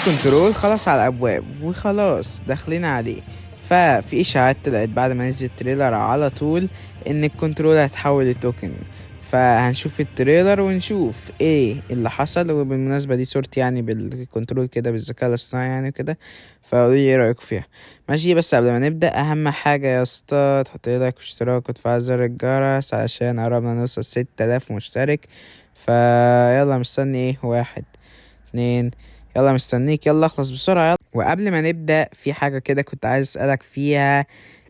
كنترول خلاص على الابواب وخلاص داخلين عليه. ففي اشاعات طلعت بعد ما نزل التريلر على طول ان الكنترول هيتحول لتوكن. فهنشوف التريلر ونشوف ايه اللي حصل. وبالمناسبة دي صورتي يعني بالكنترول كده بالذكاء الاصطناعي يعني كده. فقولوا لي ايه رايكم فيها. ماشي، بس قبل ما نبدأ اهم حاجة يا اسطى تحط لايك واشتراك وتفعل زر الجرس علشان قربنا نوصل 6000 مشترك. فيلا مستني ايه؟ 1 2 يلا مستنيك، يلا اخلص بسرعة يلا. وقبل ما نبدأ في حاجة كده كنت عايز اسألك فيها.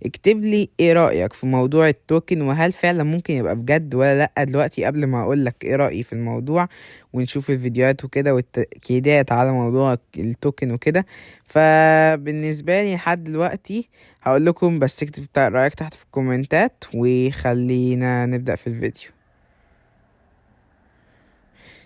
اكتب لي ايه رأيك في موضوع التوكن، وهل فعلا ممكن يبقى بجد ولا لأ دلوقتي قبل ما اقولك ايه رأيي في الموضوع ونشوف الفيديوهات وكده والتأكيدات على موضوع التوكن وكده. فبالنسبة لي لحد دلوقتي هقول لكم، بس اكتب رأيك تحت في الكومنتات وخلينا نبدأ في الفيديو.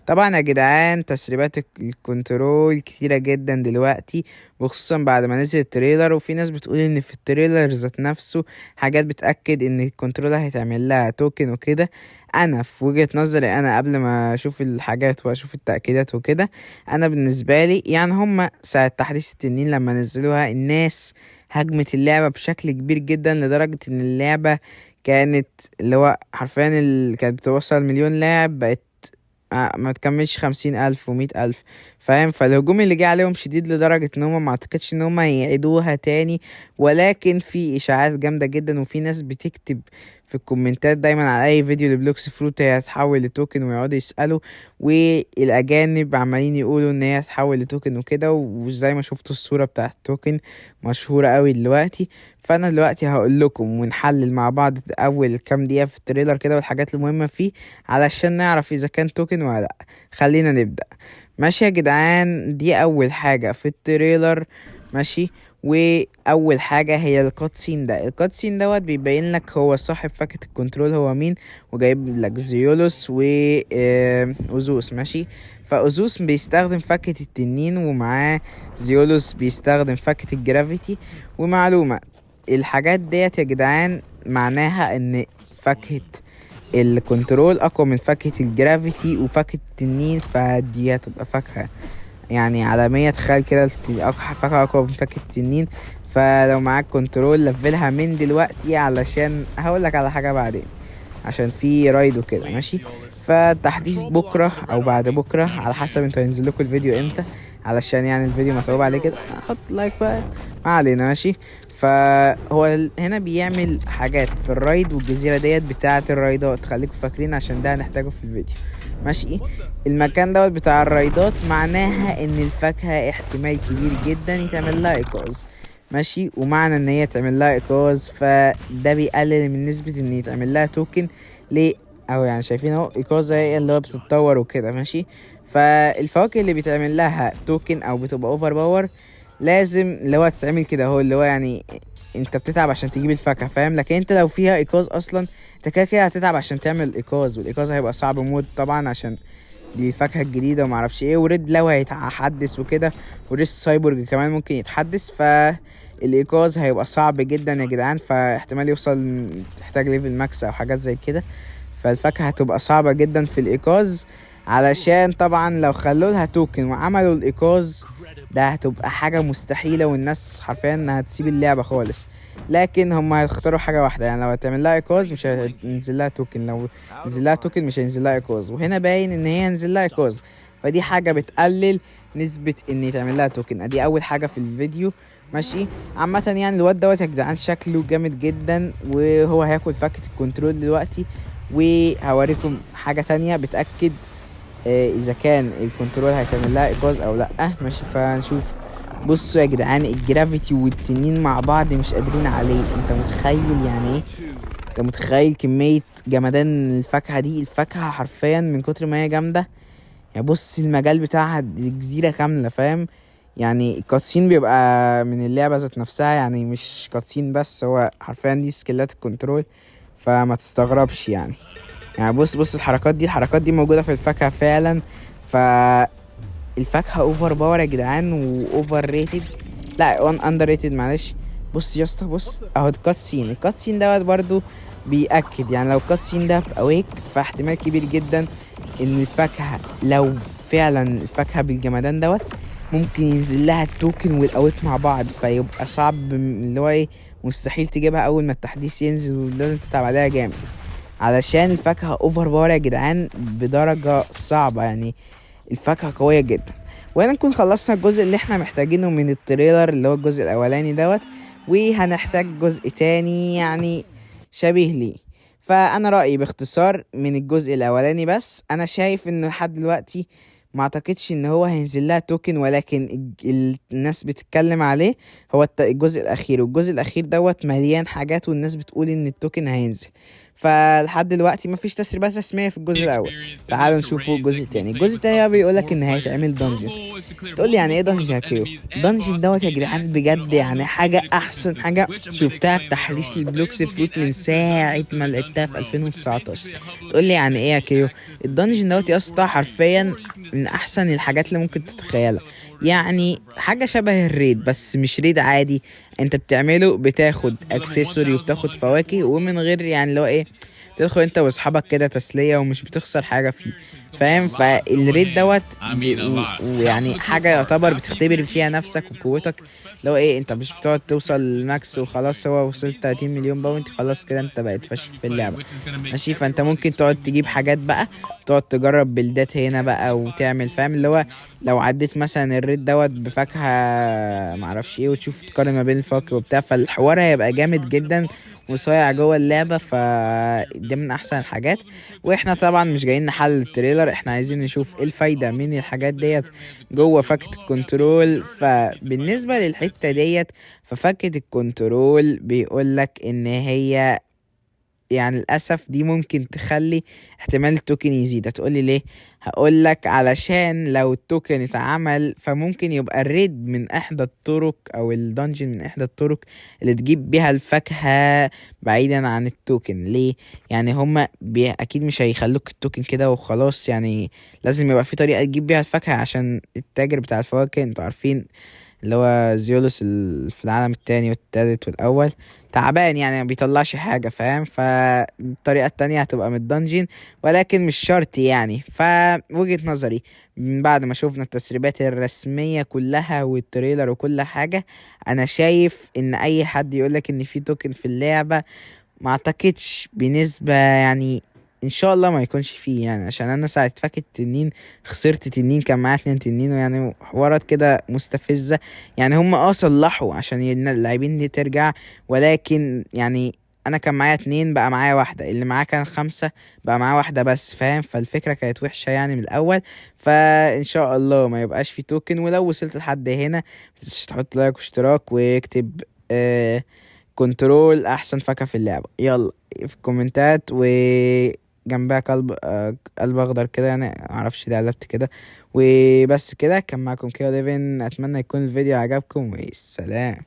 طبعا يا جدعان تسريبات الكنترول كتيرة جدا دلوقتي، وخصوصا بعد ما نزل التريلر. وفي ناس بتقول ان في التريلر ذات نفسه حاجات بتأكد ان الكنترول هيتعمل لها توكن وكده. انا في وجهة نظري انا قبل ما اشوف الحاجات واشوف التأكيدات وكده، انا بالنسبة لي يعني هما ساعة تحديث التنين لما نزلوها الناس هجمت اللعبة بشكل كبير جدا، لدرجة ان اللعبة كانت اللي هو حرفيا كانت بتوصل مليون لاعب، بقت ما تكملش 50,000 و100,000. فاهم؟ فالهجوم اللي جه عليهم شديد لدرجة ان هما ما اعتقدش ان هما يعيدوها تاني. ولكن في اشاعات جامدة جدا، وفي ناس بتكتب في الكومنتات دايما على اي فيديو لبلوكس فروت هي هتتحول لتوكن، ويقعدوا يسألوا. والاجانب عمالين يقولوا ان هي هتتحول لتوكن وكده. وزي ما شفتوا الصورة بتاعت التوكن مشهورة قوي دلوقتي. فانا دلوقتي هقول لكم ونحلل مع بعض اول كام دقيقة في التريلر كده والحاجات المهمة فيه علشان نعرف اذا كان توكن ولا لا. خلينا نبدأ. ماشي يا جدعان، دي اول حاجة في التريلر. ماشي، واول حاجة هي الكاتسين ده. الكاتسين دوت بيبين لك هو صاحب فاكهة الكنترول هو مين، وجايب لك زيولوس وأوزوس. ماشي، فأوزوس بيستخدم فاكهة التنين، ومعاه زيولوس بيستخدم فاكهة الجرافيتي. ومعلومة، الحاجات ديت يا جدعان معناها ان فاكهة الكنترول اقوى من فاكهة الجرافيتي وفاكهة التنين، فدي هتبقى فاكهة يعني عالمية. تخيل كده فاكهة اقوى من فاكهة التنين. فلو معاك كنترول لفلها من دلوقتي، علشان هقولك على حاجة بعدين عشان في رايد وكده. ماشي، فتحديث بكرة او بعد بكرة على حسب انتوا هينزل لكم الفيديو امتى، علشان يعني الفيديو متعوب عليه كده. حط لايك بقى، ما علينا. ماشي، فهو هنا بيعمل حاجات في الرايد والجزيرة ديت بتاعة الرايدات، خليكم فاكرين عشان ده هنحتاجه في الفيديو. ماشي، المكان دوت بتاع الرايدات معناها ان الفاكهة احتمال كبير جدا يتعمل لها ايقاظ. ماشي، ومعنى ان هي تعمل لها ايقاظ فده بيقلل من نسبة ان يتعمل لها توكن. ليه؟ او يعني شايفين اهو ايقاظ هي اللي هو بتتطور وكده. ماشي، فالفواكه اللي بيتعمل لها توكن او بتبقى اوفر باور لازم اللي هو تتعمل كده، هو اللي هو يعني انت بتتعب عشان تجيب الفاكهة. فاهم؟ لكن انت لو فيها ايقاظ اصلا انت كده كده هتتعب عشان تعمل ايقاظ، والايقاظ هيبقى صعب موت طبعا عشان دي الفاكهة الجديدة ومعرفش ايه. وريد لو هيتحدث وكده، وريس سايبورج كمان ممكن يتحدث، فالايقاظ هيبقى صعب جدا يا جدعان. فاحتمال يوصل تحتاج ليفل ماكس او حاجات زي كده. فالفاكهة هتبقى صعبة جدا في الايقاظ، علشان طبعا لو خلوا لها توكن وعملوا الايقاظ ده هتبقى حاجة مستحيلة، والناس حرفيا هتسيب اللعبة خالص. لكن هم هيختاروا حاجة واحدة، يعني لو هتعمل لها ايقاظ مش هينزل لها توكن، لو نزل لها توكن مش هينزل لها ايقاظ. وهنا باين ان هي هينزل لها ايقاظ، فدي حاجة بتقلل نسبة ان يتعمل لها توكن. ادي اول حاجة في الفيديو. ماشي، عامة يعني الواد دوت يا جدعان شكله جامد جدا، وهو هياكل فاكهة الكنترول دلوقتي. وهوريكم حاجة تانية بتأكد اذا كان الكنترول هيتعمل لها ايقاظ او لا. ماشي، فنشوف. بصوا يا جدعان الجرافيتي والتنين مع بعض مش قادرين عليه. انت متخيل يعني ايه؟ انت متخيل كمية جمدان الفاكهة دي؟ الفاكهة حرفيا من كتر ما هي جامدة يعني. بص المجال بتاعها الجزيرة كاملة. فاهم؟ يعني الكاتسين بيبقى من اللعبة ذات نفسها، يعني مش كاتسين بس، هو حرفيا دي سكيلات الكنترول. فما تستغربش يعني. يعني بص الحركات دي موجودة في الفاكهة فعلا. الفاكهة اوفر باور يا جدعان واوفر ريتد، لا وان اندر ريتد معلش. بص يا اسطى، بص اهو الكاتسين دوت برضو بيأكد. يعني لو الكاتسين ده اويك فاحتمال كبير جدا ان الفاكهة لو فعلا الفاكهة بالجمدان دوت ممكن ينزل لها التوكن والاوت مع بعض، فيبقى صعب اللي هو ايه، مستحيل تجيبها اول ما التحديث ينزل، ولازم تتعب عليها جامد علشان الفاكهة اوفر باور يا جدعان بدرجة صعبة يعني. الفاكهة قوية جدا. وهنا نكون خلصنا الجزء اللي احنا محتاجينه من التريلر اللي هو الجزء الاولاني دوت، وهنحتاج جزء تاني يعني شبيه ليه. فانا رأيي باختصار من الجزء الاولاني، بس انا شايف ان لحد دلوقتي ما اعتقدش ان هو هينزل لها توكن، ولكن الناس بتتكلم عليه هو الجزء الاخير، والجزء الاخير دوت مليان حاجات، والناس بتقول ان التوكن هينزل. فلحد دلوقتي مفيش تسريبات رسمية في الجزء الاول. تعالوا نشوفوا الجزء التاني. الجزء التاني بقى بيقولك ان هيتعمل دنجن. تقول لي يعني ايه دنجن يا كيو؟ دنجن دوت يا جدعان بجد يعني حاجة احسن حاجة شفتها في تحديث البلوكس فروت من ساعة ما لعبتها في 2019. تقول لي يعني ايه يا كيو؟ الدنجن دوت يا اسطى حرفيا من احسن الحاجات اللي ممكن تتخيلها. يعني حاجة شبه الريد، بس مش ريد عادي. انت بتعمله بتاخد اكسسوري وبتاخد فواكه، ومن غير يعني اللي هو ايه، تدخل انت واصحابك كده تسلية ومش بتخسر حاجة فيه، فاهم؟ فالريد دوت ويعني حاجة يعتبر بتختبر فيها نفسك وقوتك. لو ايه، انت مش بتقعد توصل الماكس وخلاص، هو وصلت 30 مليون باونت خلاص كده انت بقيت فاشل في اللعبة. ماشي، فانت ممكن تقعد تجيب حاجات بقى، تقعد تجرب بلدات هنا بقى وتعمل، فاهم؟ اللي هو لو عديت مثلا الريد دوت بفاكهة معرفش ايه، وتشوف تقارن ما بين الفواكه وبتاع، فالحوار هيبقى جامد جدا وصايع جوه اللعبة. ده من احسن الحاجات. واحنا طبعا مش جايين نحلل التريلر، احنا عايزين نشوف ايه الفايدة من الحاجات ديت جوه فاكهة الكنترول. فبالنسبة للحتة ديت، ففاكهة الكنترول بيقولك ان هي يعني للأسف دي ممكن تخلي احتمال التوكن يزيد. هتقولي ليه؟ هقولك علشان لو التوكن اتعمل فممكن يبقى الريد من احدى الطرق، او الدنجن من احدى الطرق اللي تجيب بيها الفاكهة بعيدا عن التوكن. ليه؟ يعني هما اكيد مش هيخلوك التوكن كده وخلاص، يعني لازم يبقى في طريقة تجيب بيها الفاكهة، عشان التاجر بتاع الفواكه انتوا عارفين اللي هو زيولوس في العالم التاني والتالت والأول تعبان، يعني ما بيطلعش حاجة، فاهم؟ فالطريقة التانية هتبقى من الدنجين، ولكن مش شرط يعني. فوجهة نظري من بعد ما شوفنا التسريبات الرسمية كلها والتريلر وكل حاجة، أنا شايف إن أي حد يقولك إن في توكن في اللعبة، ما اعتقدش بنسبة يعني، ان شاء الله ما يكونش فيه. يعني عشان انا ساعة فاكت التنين خسرت تنين، كان معايا 2 تنين، يعني حوارات كده مستفزة. يعني هم صلحوا عشان اللاعبين دي ترجع، ولكن يعني انا كان معايا 2 بقى معايا واحدة، اللي معاه كان 5 بقى معاه واحدة بس، فاهم؟ فالفكرة كانت وحشة يعني من الاول. فان شاء الله ما يبقاش في توكن. ولو وصلت لحد هنا متنساش تحط لايك واشتراك واكتب كنترول احسن فاكهة في اللعبة يلا في الكومنتات، وجنبها قلب قلب اخضر كده، يعني معرفش ليه قلبت كده. وبس كده، كان معكم كده ليفن، اتمنى يكون الفيديو عجبكم، والسلام.